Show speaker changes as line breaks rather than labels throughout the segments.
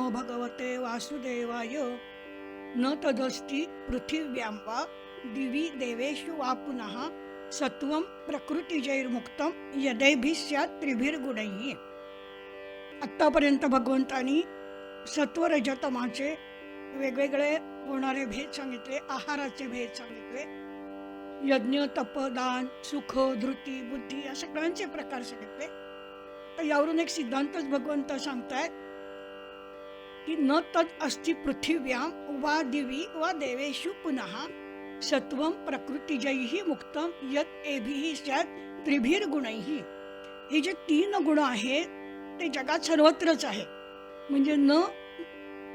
नमो भगवते वासुदेवाय न तदस्ति पृथिव्यां वा दिवी देवेषु वा पुनः सत्वं प्रकृतिजैर्मुक्तं यदैभिः स्यात् त्रिभिर्गुणैः. आत्तापर्यंत भगवंतांनी सत्वरजतमाचे वेगवेगळे होणारे भेद सांगितले, आहाराचे भेद सांगितले, यज्ञ तप दान सुख धृती बुद्धी या सगळ्यांचे प्रकार सांगितले. तर यावरून एक सिद्धांतच भगवंत सांगतायत की न तद अस्ति पृथिव्यां वा दिवी वा देवेषु पुनः सत्वं प्रकृतिजैः मुक्तं यत् एभिः स्यात् त्रिभिर्गुणैः. हे जे तीन गुण आहेत ते जगात सर्वत्रच आहे. म्हणजे न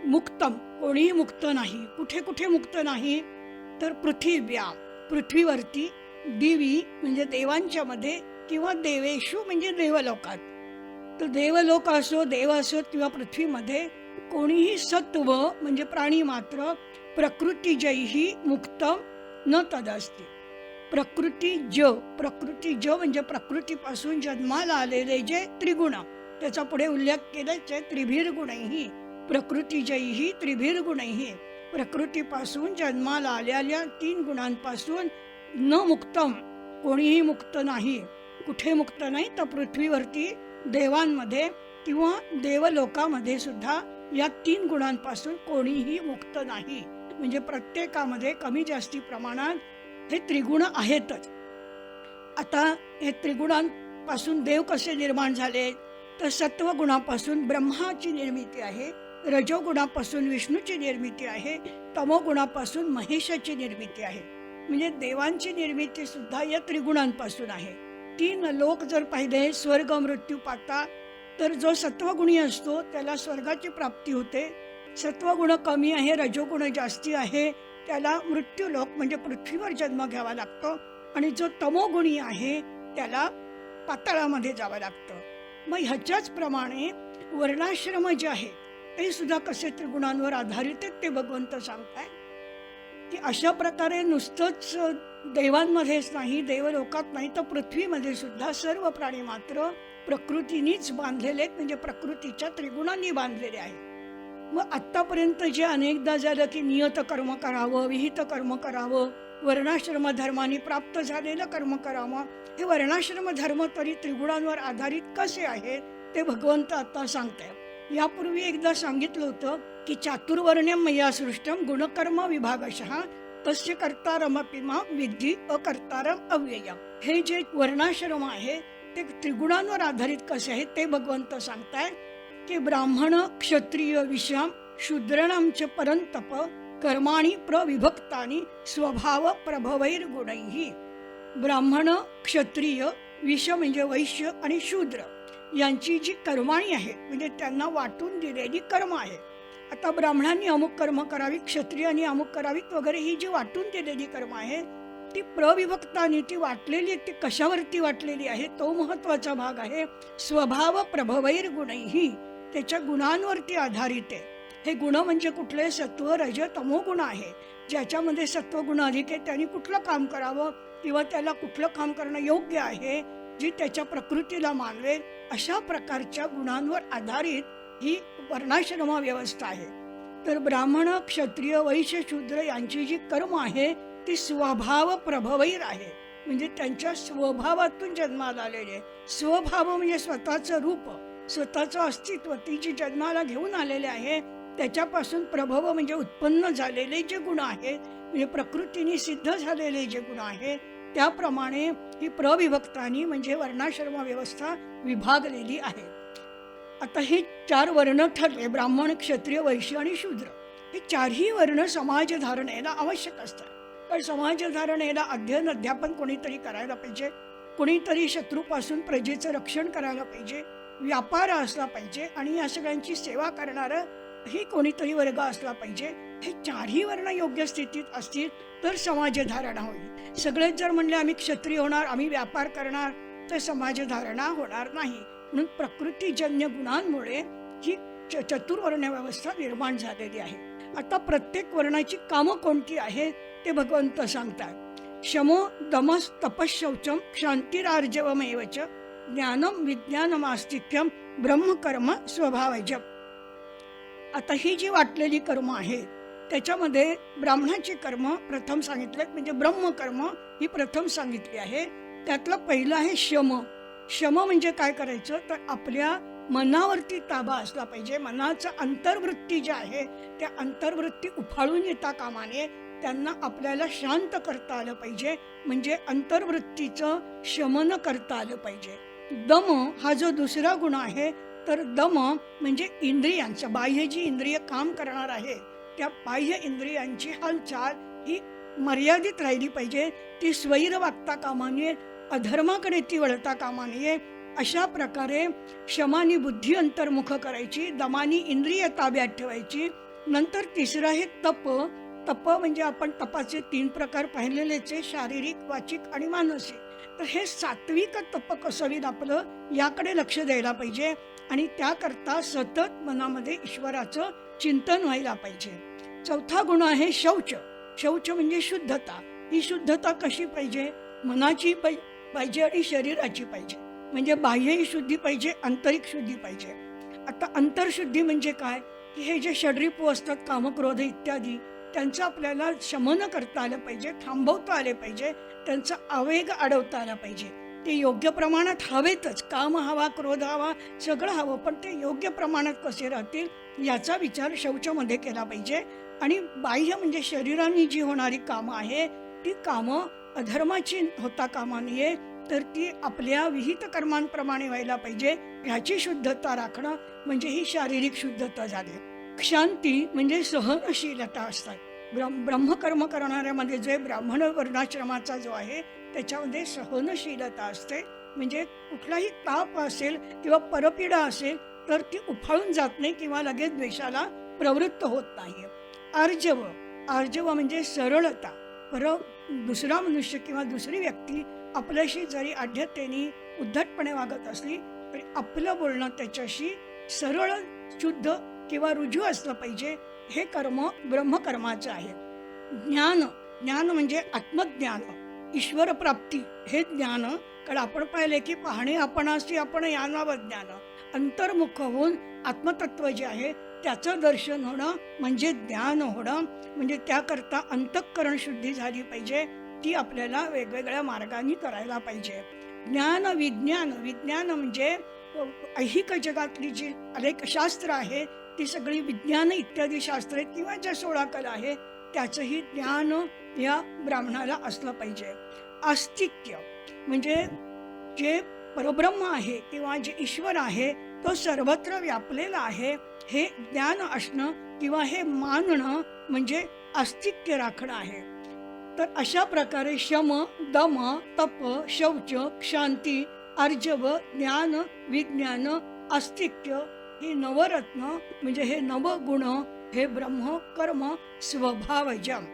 मुक्तम, कोणीही मुक्त नाही. कुठे कुठे मुक्त नाही तर पृथिव्यां, पृथ्वीवरती, दिवी म्हणजे देवांच्या मध्ये, किंवा देवेषु म्हणजे देवलोकात. तर देवलोक असो, देव असो किंवा पृथ्वीमध्ये कोणीही सत्व म्हणजे प्राणी मात्र प्रकृतिजैही मुक्तम न तदस्ति. प्रकृती ज म्हणजे प्रकृतीपासून जन्माला आलेले जे त्रिगुण, त्याचा पुढे उल्लेख केलाच आहे, त्रिभिर्गुणैही. प्रकृतिजैही त्रिभिर्गुणैही, प्रकृतीपासून जन्माला आलेल्या तीन गुणांपासून न मुक्तम, कोणीही मुक्त नाही. कुठे मुक्त नाही तर पृथ्वीवरती, देवांमध्ये किंवा देवलोकामध्ये सुद्धा या तीन गुणांपासून कोणीही मुक्त नाही. म्हणजे प्रत्येकामध्ये कमी जास्ती प्रमाणात हे त्रिगुण आहेतच. आता हे त्रिगुणांपासून देव कसे निर्माण झाले तर सत्वगुणापासून ब्रह्माची निर्मिती आहे, रजोगुणापासून विष्णूची निर्मिती आहे, तमोगुणापासून महेशाची निर्मिती आहे. म्हणजे देवांची निर्मिती सुद्धा या त्रिगुणांपासून आहे. तीन लोक जर पाहिले, स्वर्ग मृत्यू पाताळ, तर जो सत्वगुणी असतो त्याला स्वर्गाची प्राप्ती होते. सत्वगुण कमी आहे, रजोगुण जास्ती आहे, त्याला मृत्यूलोक म्हणजे पृथ्वीवर जन्म घ्यावा लागतो. आणि जो तमोगुणी आहे त्याला पाताळामध्ये जावं लागतं. मग ह्याच्याच प्रमाणे वर्णाश्रम जे आहेत ते सुद्धा कसे त्रिगुणांवर आधारित आहेत ते भगवंत सांगताय की अशा प्रकारे नुसतंच देवांमध्येच नाही, देवलोकात नाही, तर पृथ्वीमध्ये सुद्धा सर्व प्राणी मात्र प्रकृतीनीच बांधलेले आहेत. म्हणजे प्रकृतीच्या त्रिगुणांनी बांधलेले आहेत. मग आत्तापर्यंत जे अनेकदा झालं की नियत कर्म करावं, विहित कर्म करावं, वर्णाश्रम धर्माने प्राप्त झालेलं कर्म करावं, हे वर्णाश्रम धर्म तरी त्रिगुणांवर आधारित कसे आहेत ते भगवंत आता सांगताय. यापूर्वी एकदा सांगितलं होतं की चातुर्वर्ण्यम मया सृष्टम गुणकर्म विभागशः तस्य कर्तारमपि मां विद्धि अकर्तारम अव्ययम. हे जे वर्णाश्रम आहे ते त्रिगुणांवर आधारित कसे आहेत ते भगवंत सांगताय की ब्राह्मण क्षत्रिय विषाम शूद्राणां च परंतप कर्माणि प्रविभक्तानि स्वभाव प्रभवैर्गुणैः. ब्राह्मण क्षत्रिय विष म्हणजे वैश्य आणि शूद्र यांची जी कर्माणी आहेत म्हणजे त्यांना वाटून दिलेली कर्म आहे. आता ब्राह्मणांनी अमुक कर्म करावी, क्षत्रियांनी अमुक करावीत वगैरे, ही जी वाटून दिलेली कर्म आहे ती प्रविभक्तानी, ती वाटलेली, ती कशावरती वाटलेली आहे तो महत्वाचा भाग आहे. स्वभाव प्रभवैर्गुणैः, त्याच्या गुणांवरती आधारित आहे. हे गुण म्हणजे कुठले? सत्व रज तमो गुण आहे. ज्याच्यामध्ये सत्वगुण अधिक आहे त्यांनी कुठलं काम करावं किंवा त्याला कुठलं काम करणं योग्य आहे जी त्याच्या प्रकृतीला मानवेल, अशा प्रकारच्या गुणांवर आधारित ही वर्णाश्रम व्यवस्था आहे. तर ब्राह्मण क्षत्रिय वैश्य शूद्र यांची जी कर्म आहे ती स्वभाव प्रभवैर आहे. म्हणजे त्यांच्या स्वभावातून जन्माला आलेले. स्वभाव म्हणजे स्वतःचं रूप, स्वतःचं अस्तित्व, ती जी जन्माला घेऊन आलेले आहे त्याच्यापासून प्रभव म्हणजे उत्पन्न झालेले जे गुण आहेत, म्हणजे प्रकृतीने सिद्ध झालेले जे गुण आहेत, त्याप्रमाणे ही प्रविभक्तानी म्हणजे वर्णाश्रम व्यवस्था विभागलेली आहे. आता हे चार वर्ण ठरले, ब्राह्मण क्षत्रिय वैश्य आणि शूद्र. हे चारही वर्ण समाजधारणेला आवश्यक असतात. पण समाजधारणेला अध्ययन अध्यापन कोणीतरी करायला पाहिजे, कोणीतरी शत्रूपासून प्रजेचं रक्षण करायला पाहिजे, व्यापार असला पाहिजे आणि या सगळ्यांची सेवा करणारं ही कोणीतरी वर्ग असला पाहिजे. हे चारही वर्ण योग्य स्थितीत असतील तर समाजधारणा होईल. सगळेच जर म्हणले आम्ही क्षत्रिय होणार, आम्ही व्यापार करणार, तर समाजधारणा होणार नाही. म्हणून प्रकृतीजन्य गुणांमुळे ही चतुर्वर्ण व्यवस्था निर्माण झालेली आहे. आता प्रत्येक वर्णाची कामं कोणती आहेत ते भगवंत सांगतात. शमो दमस तपशौचम शांतिरार्जवमेव च ज्ञानम विज्ञानम आस्तिक्यम ब्रह्मकर्म स्वभावजम. आता ही जी वाटलेली कर्म आहेत त्याच्यामध्ये ब्राह्मणाची कर्म प्रथम सांगितलेत, म्हणजे ब्रह्मकर्म ही प्रथम सांगितली आहे. त्यातलं पहिलं आहे शम. शम म्हणजे काय करायचं, तर आपल्या मनावरती ताबा असला पाहिजे. मनाचं अंतर्वृत्ती जी आहे त्या अंतर्वृत्ती उफाळून येता कामा नये. त्यांना आपल्याला शांत करता आलं पाहिजे, म्हणजे अंतर्वृत्तीचं शमन करता आलं पाहिजे. दम हा जो दुसरा गुण आहे, तर दम म्हणजे इंद्रियांचं, बाह्य जी इंद्रिय काम करणार आहे त्या बाह्य इंद्रियांची हालचाल ही मर्यादित राहिली पाहिजे. ती स्वैर वागता कामा नये, अधर्माकडे ती वळता कामा नये. अशा प्रकारे शमानी बुद्धी अंतर्मुख करायची, दमानी इंद्रिय ताब्यात ठेवायची. नंतर तिसरं आहे तप. तप म्हणजे आपण तपाचे 3 प्रकार पाहिलेलेच आहे, शारीरिक, वाचिक आणि मानसिक. तर हे सात्विक तप कसं होईल आपलं, याकडे लक्ष द्यायला पाहिजे आणि त्याकरता सतत मनामध्ये ईश्वराचं चिंतन व्हायला पाहिजे. चौथा गुण आहे शौच. शौच म्हणजे शुद्धता. ही शुद्धता कशी पाहिजे, मनाची पाहिजे आणि शरीराची पाहिजे. म्हणजे बाह्यही शुद्धी पाहिजे, आंतरिक शुद्धी पाहिजे. आता अंतरशुद्धी म्हणजे काय, की हे जे षड्रिपू असतात, कामक्रोध इत्यादी, त्यांचं आपल्याला शमन करता आलं पाहिजे, थांबवता आले पाहिजे, त्यांचा आवेग अडवता आला पाहिजे. ते योग्य प्रमाणात हवेतच, काम हवा, क्रोध हवा, सगळं हवं, पण ते योग्य प्रमाणात कसे राहतील याचा विचार शौचमध्ये केला पाहिजे. आणि बाह्य म्हणजे शरीराने जी होणारी कामं आहे ती कामं अधर्माची होता कामा नये, तर ती आपल्या विहित कर्मांप्रमाणे व्हायला पाहिजे. ह्याची शुद्धता राखणं म्हणजे ही शारीरिक शुद्धता झाली. क्षांती म्हणजे सहनशीलता असतात. ब्रह्मकर्म करणाऱ्यामध्ये जे ब्राह्मण वर्णाश्रमाचा जो आहे त्याच्यामध्ये सहनशीलता असते. म्हणजे कुठलाही ताप असेल किंवा परपीडा असेल तर ती उफाळून जात नाही किंवा लगेच द्वेषाला प्रवृत्त होत नाही. आर्जव. आर्जव म्हणजे सरळता. दुसरा मनुष्य किंवा दुसरी व्यक्ती आपल्याशी जरी आढ्यतेने उद्धटपणे वागत असली तरी आपलं बोलणं त्याच्याशी सरळ, शुद्ध किंवा रुजू असलं पाहिजे. हे कर्म ब्रह्मकर्माचं आहे. ज्ञान. ज्ञान म्हणजे आत्मज्ञान, ईश्वर प्राप्ती हे ज्ञान. कारण आपण पाहिले की पाहणे आपणाशी आपण यानावं ज्ञान. अंतर्मुख होऊन आत्मतत्व जे आहे त्याचं दर्शन होणं म्हणजे ज्ञान होणं. म्हणजे त्याकरता अंतःकरण शुद्धी झाली पाहिजे, ती आपल्याला वेगवेगळ्या मार्गाने करायला पाहिजे. ज्ञान विज्ञान. विज्ञान म्हणजे ऐहिक जगातली जी अनेक शास्त्र आहे ती सगळी विज्ञान इत्यादी शास्त्र आहेत किंवा ज्या 16 कला आहे त्याचंही ज्ञान या ब्राह्मणाला असलं पाहिजे. आस्तिक्य म्हणजे जे परब्रह्म आहे किंवा जे ईश्वर आहे तो सर्वत्र व्यापलेला आहे हे ज्ञान असणं किंवा हे मानणं म्हणजे आस्तिक्य राखणं आहे. तर अशा प्रकारे शम, दम, तप, शौच, क्षांती, आर्जव, ज्ञान, विज्ञान, आस्तिक्य ही नवरत्न म्हणजे हे नवगुण हे ब्रह्म कर्म स्वभावजम.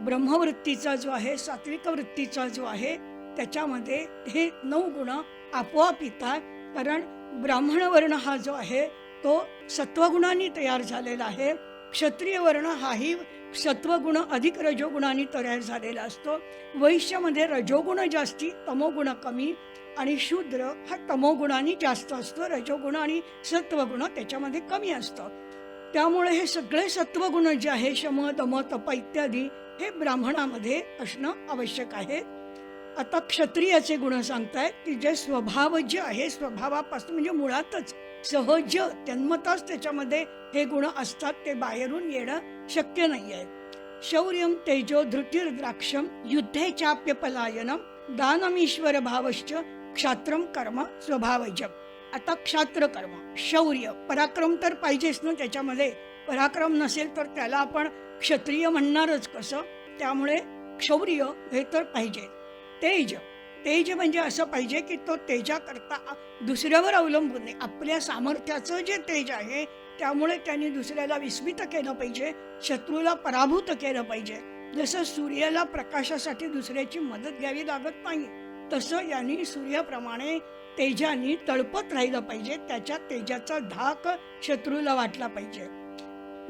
ब्रह्मवृत्तीचा जो आहे, सात्विक वृत्तीचा जो आहे त्याच्यामध्ये हे 9 गुण आपोआप येतात. कारण ब्राह्मण वर्ण हा जो आहे तो सत्वगुणांनी तयार झालेला आहे. क्षत्रिय वर्ण हाही सत्वगुण अधिक रजोगुणांनी तयार झालेला असतो. वैश्यामध्ये रजोगुण जास्ती, तमोगुण कमी, आणि शूद्र हा तमोगुणांनी जास्त असतो, रजोगुण आणि सत्वगुण त्याच्यामध्ये कमी असतं. त्यामुळे हे सगळे सत्वगुण जे आहे शम, दम, तप इत्यादी हे ब्राह्मणामध्ये असणं आवश्यक आहे. आता क्षत्रियाचे गुण सांगतायत की जे स्वभाव जे आहे, स्वभावापासून म्हणजे मुळातच सहज जन्मताच त्याच्यामध्ये हे गुण असतात, ते बाहेरून येणं शक्य नाही आहे. शौर्यम तेजो धृतिर्द्राक्षम युद्धे चाप्य पलायनम दानमीश्वर भावश्च क्षात्रम कर्म स्वभावजम. आता क्षात्र कर्म, शौर्य, पराक्रम तर पाहिजेच ना त्याच्यामध्ये. पराक्रम नसेल तर त्याला आपण क्षत्रिय म्हणणारच कसं, त्यामुळे शौर्य हे तर पाहिजे. तेज. तेज म्हणजे असं पाहिजे की तो तेजाकरता दुसऱ्यावर अवलंबून नाही, आपल्या सामर्थ्याचं जे तेज आहे त्यामुळे त्यांनी दुसऱ्याला विस्मित केलं पाहिजे, शत्रूला पराभूत केलं पाहिजे. जसं सूर्याला प्रकाशासाठी दुसऱ्याची मदत घ्यावी लागत नाही तसं यांनी सूर्याप्रमाणे तेजाने तळपत राहिलं पाहिजे, त्याच्या तेजाचा धाक शत्रूला वाटला पाहिजे.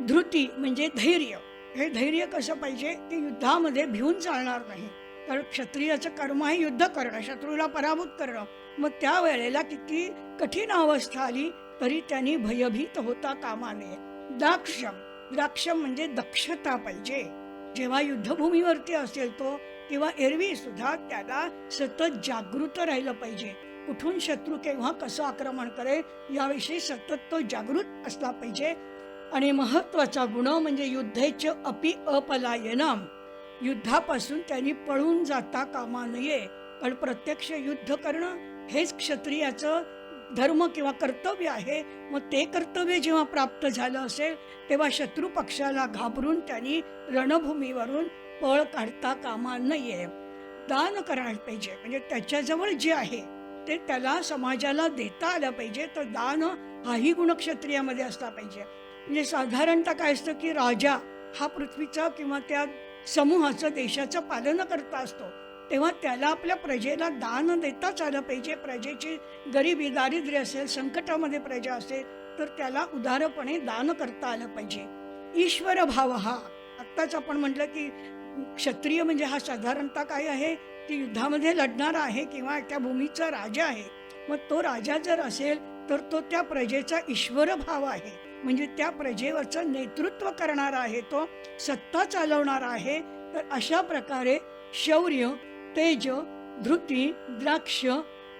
धृती म्हणजे धैर्य. हे धैर्य कसं पाहिजे की युद्धामध्ये भिवून चालणार नाही. तर क्षत्रियाचं कर्म आहे युद्ध करणं, शत्रूला पराभूत करणं. मग त्या वेळेला किती कठीण अवस्था आली तरी त्यांनी भयभीत होता कामा नये. द्राक्षम म्हणजे दक्षता पाहिजे. जेव्हा युद्धभूमीवरती असेल तो किंवा एरवी सुद्धा त्याला सतत जागृत राहिलं पाहिजे. कुठून शत्रू केव्हा कसं आक्रमण करेल याविषयी सतत तो जागृत असला पाहिजे. आणि महत्वाचा गुण म्हणजे युद्धेच अपि अपलायनम, युद्धापासून त्यांनी पळून जाता कामा नये. कारण प्रत्यक्ष युद्ध करणं हेच क्षत्रियाचं धर्म किंवा कर्तव्य आहे. मग ते कर्तव्य जेव्हा प्राप्त झालं असेल तेव्हा शत्रू पक्षाला घाबरून त्यांनी रणभूमीवरून पळ काढता कामा नये. दान करायला पाहिजे, म्हणजे त्याच्याजवळ जे आहे ते त्याला समाजाला देता आलं पाहिजे. तर दान हाही गुण क्षत्रियामध्ये असला पाहिजे. म्हणजे साधारणतः काय असतं की राजा हा पृथ्वीचा किंवा त्या समूहाचं देशाचं पालन करता असतो, तेव्हा त्याला आपल्या प्रजेला दान देताच आलं पाहिजे. प्रजेची गरिबी दारिद्र्य असेल, संकटामध्ये प्रजा असेल तर त्याला उदारपणे दान करता आलं पाहिजे. ईश्वर भाव हा आत्ताच आपण म्हटलं की क्षत्रिय म्हणजे हा साधारणतः काय आहे की युद्धामध्ये लढणारा आहे किंवा त्या भूमीचा राजा आहे. मग तो राजा जर असेल तर तो त्या प्रजेचा ईश्वर भाव आहे, म्हणजे त्या प्रजेवरचं नेतृत्व करणारा आहे, तो सत्ता चालवणारा आहे. तर अशा प्रकारे शौर्य, तेज, धृती, द्राक्ष,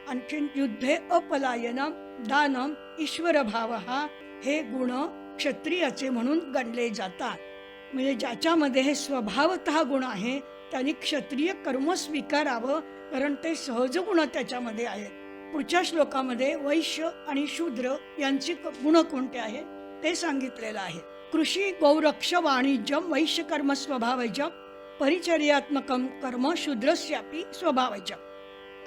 आणखीन युद्धे अपलायनम, दानम, ईश्वर भाव हे गुण क्षत्रियाचे म्हणून गणले जातात. म्हणजे ज्याच्यामध्ये हे स्वभावतः गुण आहे त्यांनी क्षत्रिय कर्म स्वीकारावं, कारण ते सहज गुण त्याच्यामध्ये आहेत. पुढच्या श्लोकामध्ये वैश्य आणि शूद्र यांची गुण कोणते आहे ते सांगितलेलं आहे. कृषी, गौरक्ष, वाणिज्यम, वैश्य कर्म स्वभावजम, परिचर्यात्मकम कर्म शूद्रस्यापि स्वभावजम.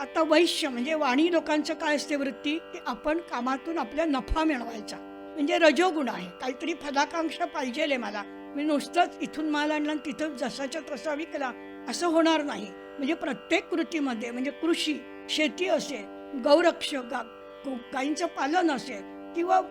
आता वैश्य म्हणजे वाणी लोकांचं काय असते वृत्ती की आपण कामातून आपल्या नफा मिळवायचा, म्हणजे रजोगुण आहे. काहीतरी फलाकांक्षा पाहिजे मला, मी नुसतंच इथून माल आणला तिथं जसाच्या तसा विकला असं होणार नाही. म्हणजे प्रत्येक कृतीमध्ये, म्हणजे कृषी शेती असेल, गौरक्ष गायींचं पालन असेल किंवा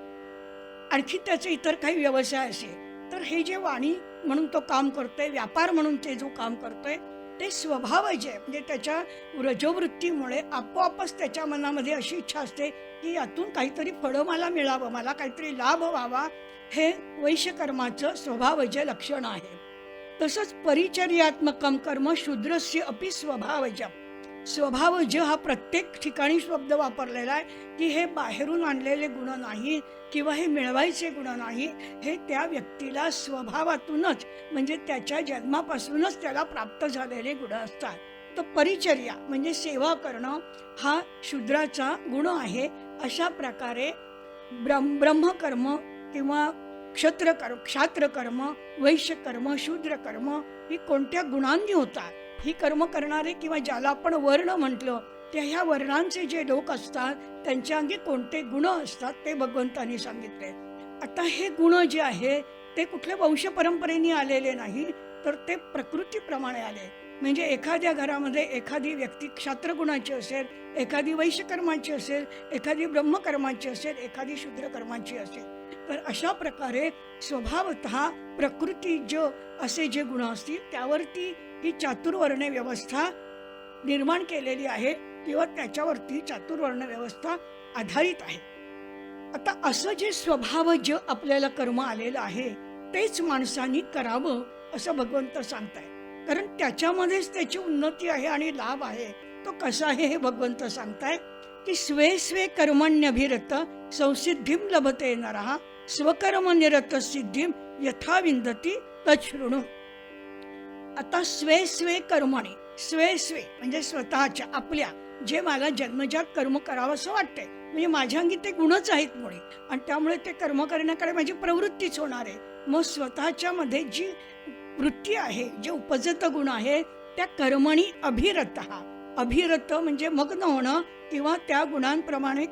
आणखी त्याचे इतर काही व्यवसाय असेल, तर हे जे वाणी म्हणून तो काम करतोय, व्यापार म्हणून ते जो काम करतोय ते स्वभाव जे म्हणजे त्याच्या रजोवृत्तीमुळे आपोआपच त्याच्या मनामध्ये अशी इच्छा असते की यातून काहीतरी फळं मला मिळावं, मला काहीतरी लाभ व्हावा. हे वैश्यकर्माचं स्वभावजे लक्षण आहे. तसंच परिचर्यात्मकम कर्म शूद्रस्य अपि स्वभावजम. स्वभावज हा प्रत्येक ठिकाणी शब्द वापरलेला आहे की हे बाहेरून आणलेले गुण नाही किंवा हे मिळवायचे गुण नाही, हे त्या व्यक्तीला स्वभावातूनच म्हणजे त्याच्या जन्मापासूनच त्याला प्राप्त झालेले गुण असतात. तर परिचर्या म्हणजे सेवा करणं हा शूद्राचा गुण आहे. अशा प्रकारे ब्रह्मकर्म किंवा क्षात्रकर्म, वैश्यकर्म, शूद्रकर्म ही कोणत्या गुणांनी होतात. ही कर्म करणारे किंवा ज्याला आपण वर्ण म्हटलं त्या ह्या वर्णांचे जे लोक असतात त्यांच्या अंगी कोणते गुण असतात ते भगवंतांनी सांगितले. आता हे गुण जे आहे ते कुठल्या वंश परंपरेने आलेले नाही, तर ते प्रकृतीप्रमाणे आले. म्हणजे एखाद्या घरामध्ये एखादी व्यक्ती क्षात्रगुणाची असेल, एखादी वैश्यकर्माची असेल, एखादी ब्रह्मकर्माची असेल, एखादी शूद्रकर्माची असेल. तर अशा प्रकारे स्वभावतः प्रकृतीज असे जे गुण असतील त्यावरती ही चातुर्वर्ण व्यवस्था निर्माण केलेली आहे किंवा त्याच्यावरती चातुर्वर्ण व्यवस्था आधारित आहे. आता असं जे स्वभावज आपल्याला कर्म आलेलं आहे तेच माणसांनी करावं असं भगवंत सांगताय, कारण त्याच्यामध्येच त्याची उन्नती आहे आणि लाभ आहे. तो कसा आहे हे भगवंत सांगताय की स्वे स्वे कर्मण्यभिरत संसिद्धिम लभते नरः स्वकर्म निरत सिद्धिम यथा विंदती तच्छृणु. आता स्वे स्वे कर्मणी, स्वे स्वे म्हणजे स्वतःच्या आपल्या जे मला जन्मजात कर्म करावं असं वाटतंय, म्हणजे माझ्या अंगी ते गुणच आहेत मुळे आणि त्यामुळे ते कर्म करण्याकडे माझी प्रवृत्तीच होणार आहे. मग स्वतःच्या मध्ये जी वृत्ती आहे, जे उपजत गुण आहे त्या कर्मणी अभिरत. अभिरत म्हणजे मग्न होणं किंवा त्या गुणांप्रमाणे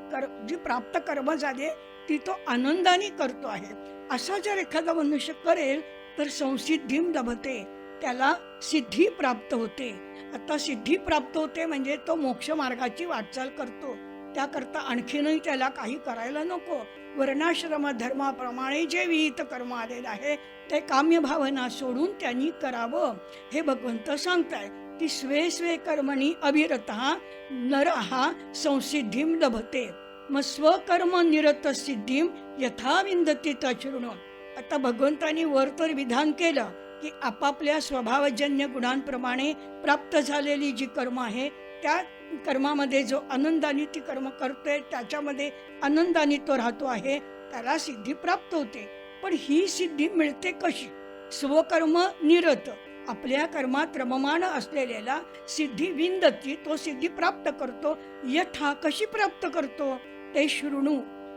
जी प्राप्त कर्म झाले ती तो आनंदाने करतो आहे. असा जर एखादा मनुष्य करेल तर संसिद्धीम लभते, त्याला सिद्धी प्राप्त होते. आता सिद्धी प्राप्त होते म्हणजे तो मोक्ष मार्गाची वाटचाल करतो. त्याकरता आणखीनही त्याला काही करायला नको. वर्णाश्रम धर्माप्रमाणे जे विहित कर्म आलेलं आहे ते काम्य भावना सोडून त्यांनी करावं हे भगवंत सांगताय की स्वे स्वे कर्मणी अभिरतः नरः संसिद्धीम लभते. मग स्वकर्म निरत सिद्धीम यथा विंदती तच्छृणु. आता भगवंतानी वर तर विधान केलं की आपापल्या स्वभावजन्य गुणांप्रमाणे प्राप्त झालेली जी कर्म आहे त्या कर्मामध्ये जो आनंदाने ती कर्म करतोय त्याच्यामध्ये आनंदाने तो राहतो आहे, त्याला सिद्धी प्राप्त होते. पण ही सिद्धी मिळते कशी? स्वकर्म निरत आपल्या कर्मात रममाण असलेल्याला सिद्धी विंदती, तो सिद्धी प्राप्त करतो. यथा कशी प्राप्त करतो? ते शृणू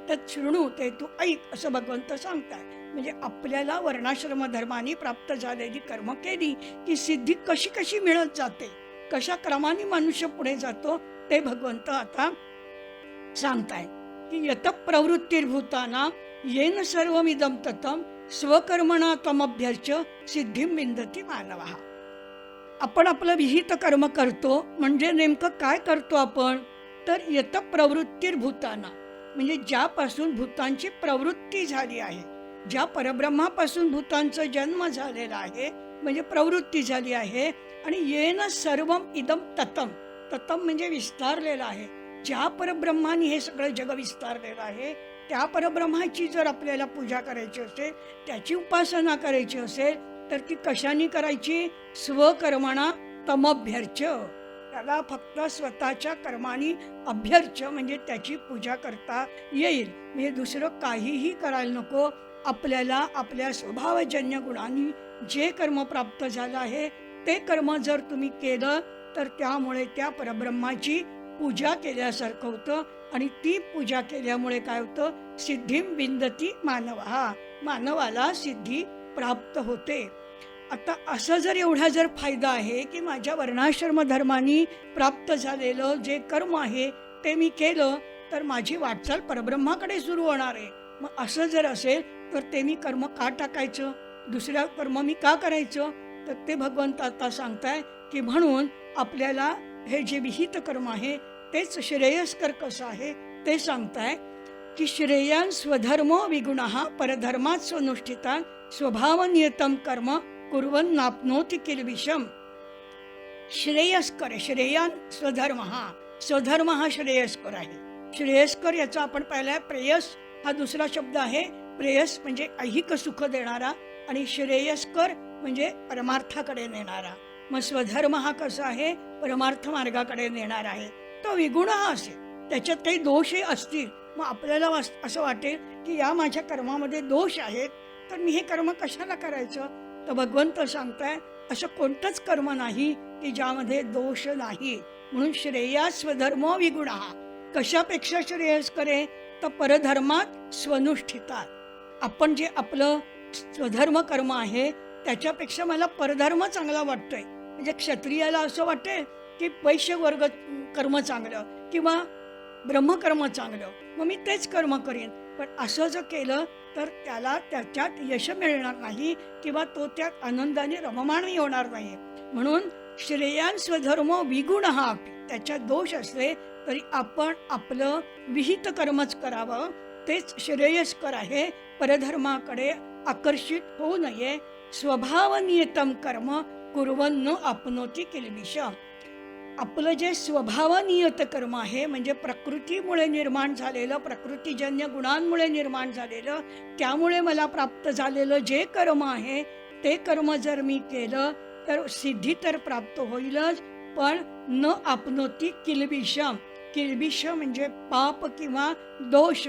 तत् शृणू, ते तू ऐक असं भगवंत सांगताय. म्हणजे आपल्याला वर्णाश्रम धर्माने प्राप्त झालेली कर्म केली की सिद्धी कशी कशी मिळत जाते, कशा क्रमाने मनुष्य पुढे जातो ते भगवंत आता सांगताय की यत प्रवृत्तीर्भूताना येन सर्वमिदं ततं स्वकर्मणा तमभ्यर्च सिद्धिं विंदती मानवः. आपण आपलं विहित कर्म करतो म्हणजे नेमकं काय करतो आपण? तर यत प्रवृत्तीर्भूताना म्हणजे ज्यापासून भूतांची प्रवृत्ती झाली आहे, ज्या परब्रह्मापासून भूतांचा जन्म झालेला आहे म्हणजे प्रवृत्ती झाली आहे, आणि येन सर्वम इदम ततम, ततम म्हणजे विस्तारलेलं आहे. ज्या परब्रह्माने हे सगळं जग विस्तारलेलं आहे त्या परब्रह्माची जर आपल्याला पूजा करायची असेल, त्याची उपासना करायची असेल तर ती कशाने करायची? स्वकर्मणा तमभ्यर्च, त्याला फक्त स्वतःच्या कर्माने अभ्यर्च म्हणजे त्याची पूजा करता येईल. म्हणजे दुसरं काहीही करायला नको. आपल्याला आपल्या स्वभावजन्य गुणांनी जे कर्म प्राप्त झालं आहे ते कर्म जर तुम्ही केलं तर त्यामुळे त्या परब्रह्माची पूजा केल्यासारखं होतं, आणि ती पूजा केल्यामुळे काय होतं? सिद्धिं विंदती मानवः, मानवाला सिद्धी प्राप्त होते. आता असं जर एवढा जर फायदा आहे की माझ्या वर्णाश्रम धर्माने प्राप्त झालेलं जे कर्म आहे ते मी केलं तर माझी वाटचाल परब्रह्माकडे सुरू होणार आहे. मग असं जर असेल तर ते मी कर्म का टाकायचं? दुसऱ्या कर्म मी का करायचं? तर ते भगवंत आता सांगताय की म्हणून आपल्याला हे जे विहित कर्म आहे तेच श्रेयस्कर कसं आहे ते सांगताय की श्रेयान स्वधर्मो विगुणः परधर्मात स्वनुष्ठितान स्वभावनियतम कर्म कुर्वन् नाप्नोति किल्बिषम. श्रेयस्कर, श्रेयान स्वधर्म, स्वधर्म हा श्रेयस्कर आहे. श्रेयस्कर याचा आपण पाहिलाय, प्रेयस हा दुसरा शब्द आहे. प्रेयस म्हणजे ऐहिक सुख देणारा आणि श्रेयस्कर म्हणजे परमार्थाकडे नेणारा. मग स्वधर्म हा कसा आहे? परमार्थ मार्गाकडे नेणार आहे. तो विगुण हा असेल, त्याच्यात काही दोषही असतील, मग आपल्याला असं वाटेल की या माझ्या कर्मामध्ये दोष आहेत तर मी हे कर्म कशाला करायचं? तर भगवंत सांगताय असं कोणतंच कर्म नाही की ज्यामध्ये दोष नाही. म्हणून श्रेया स्वधर्म विगुणः, कशापेक्षा श्रेयस्कर आहे? तर परधर्मात स्वनुष्ठितात. आपण जे आपलं स्वधर्म कर्म आहे त्याच्यापेक्षा मला परधर्म चांगला वाटतोय. म्हणजे क्षत्रियाला असं वाटेल की वैश्य वर्ग कर्म चांगलं किंवा ब्रह्मकर्म चांगलं, मग मी तेच कर्म करीन. पण असं जर केलं तर त्याला त्याच्यात यश मिळणार नाही किंवा तो त्यात आनंदाने रममानही होणार नाही. म्हणून श्रेयान स्वधर्म विगुण हा, त्याच्यात दोष असले तरी आपण आपलं विहित कर्मच करावं, तेच श्रेयस्कर आहे. परधर्माकडे आकर्षित होऊ नये. स्वभावनियतम कर्म कुर्वन् न आपनोति किल्बिषम. आपलं जे स्वभावनियत कर्म आहे म्हणजे प्रकृतीमुळे निर्माण झालेलं, प्रकृतीजन्य गुणांमुळे निर्माण झालेलं, त्यामुळे मला प्राप्त झालेलं जे कर्म आहे ते कर्म जर मी केलं तर सिद्धी तर प्राप्त होईलच, पण न आपनोति किल्बिषम. किल्बिष म्हणजे पाप किंवा दोष.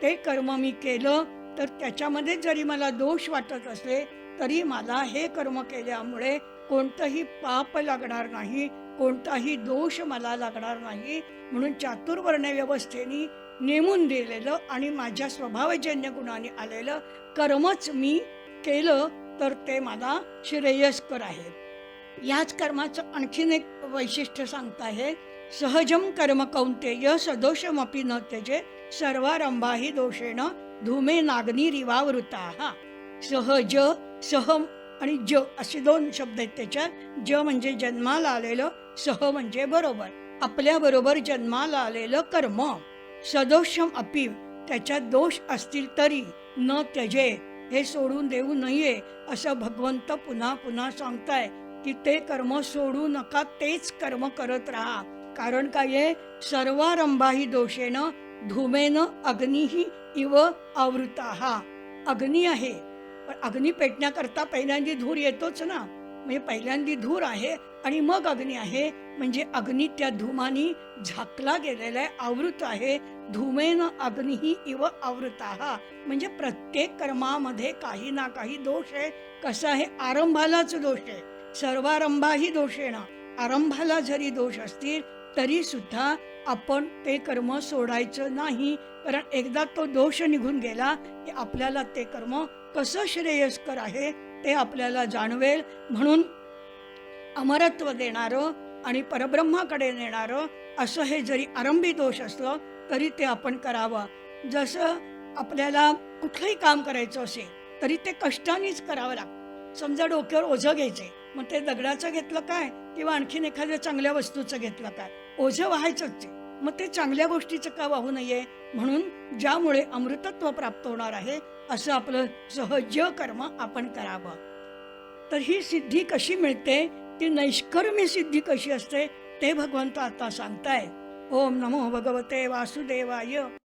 ते कर्म मी केलं तर त्याच्यामध्ये जरी मला दोष वाटत असले तरी मला हे कर्म केल्यामुळे कोणतंही पाप लागणार नाही, कोणताही दोष मला लागणार नाही. म्हणून चातुर्वर्ण व्यवस्थेने नेमून दिलेलं आणि माझ्या स्वभावजन्य गुणाने आलेलं कर्मच मी केलं तर ते मला श्रेयस्कर आहे. याच कर्माचं आणखीन एक वैशिष्ट्य सांगता आहे. सहजम कर्म कौंतेय सदोषमपि न त्यजे सर्वारंभा हि दोषेण धूमे नाग्निरिवावृता. सहज, सहम आणि ज असे दोन शब्द आहेत त्याच्यात. ज म्हणजे जन्माला आलेलं, सह म्हणजे बरोबर, आपल्या बरोबर जन्माला आलेलं कर्म. सदोषम अपि, त्याच्यात दोष असतील तरी न त्यजे, हे सोडून देऊ नये असं भगवंत पुन्हा पुन्हा सांगताय की ते कर्म सोडू नका, तेच कर्म करत राहा. कारण काय आहे? सर्वारंभाही दोषेनं धूमेनं अग्निही इव आवृता. अग्नी आहे पण अग्नी पेटण्याकरता पहिल्यांदी धूर येतोच ना. म्हणजे पहिल्यांदी धूर आहे आणि मग अग्नी आहे. म्हणजे अग्नी त्या धुमानी झाकला गेलेला आहे, आवृत आहे. धूमेन अग्निही इव आवृताहा. म्हणजे प्रत्येक कर्मामध्ये काही ना काही दोष आहे. कसं आहे, आरंभालाच दोष आहे. सर्वारंभाही दोषेना. आरंभाला जरी दोष असतील तरी सुद्धा आपण ते कर्म सोडायचं नाही. कारण एकदा तो दोष निघून गेला की आपल्याला ते कर्म कसं श्रेयस्कर आहे ते आपल्याला जाणवेल. म्हणून अमरत्व देणारं आणि परब्रह्माकडे नेणारं असं हे जरी आरंभी दोष असलं तरी ते आपण करावं. जसं आपल्याला कुठलंही काम करायचं असेल तरी ते कष्टानेच करावं लागतं. समजा डोक्यावर ओझं घ्यायचे, मग ते दगडाचं घेतलं काय किंवा आणखीन एखाद्या चांगल्या वस्तूचं घेतलं काय, ओझं व्हायचंच आहे. मग ते चांगल्या गोष्टीचं का वाहू नये. म्हणून ज्यामुळे अमृतत्व प्राप्त होणार आहे असं आपलं सहज कर्म आपण करावं. तर ही सिद्धी कशी मिळते, ती नैष्कर्म्य सिद्धी कशी असते ते भगवंत आता सांगतायत. ओम नमो भगवते वासुदेवाय.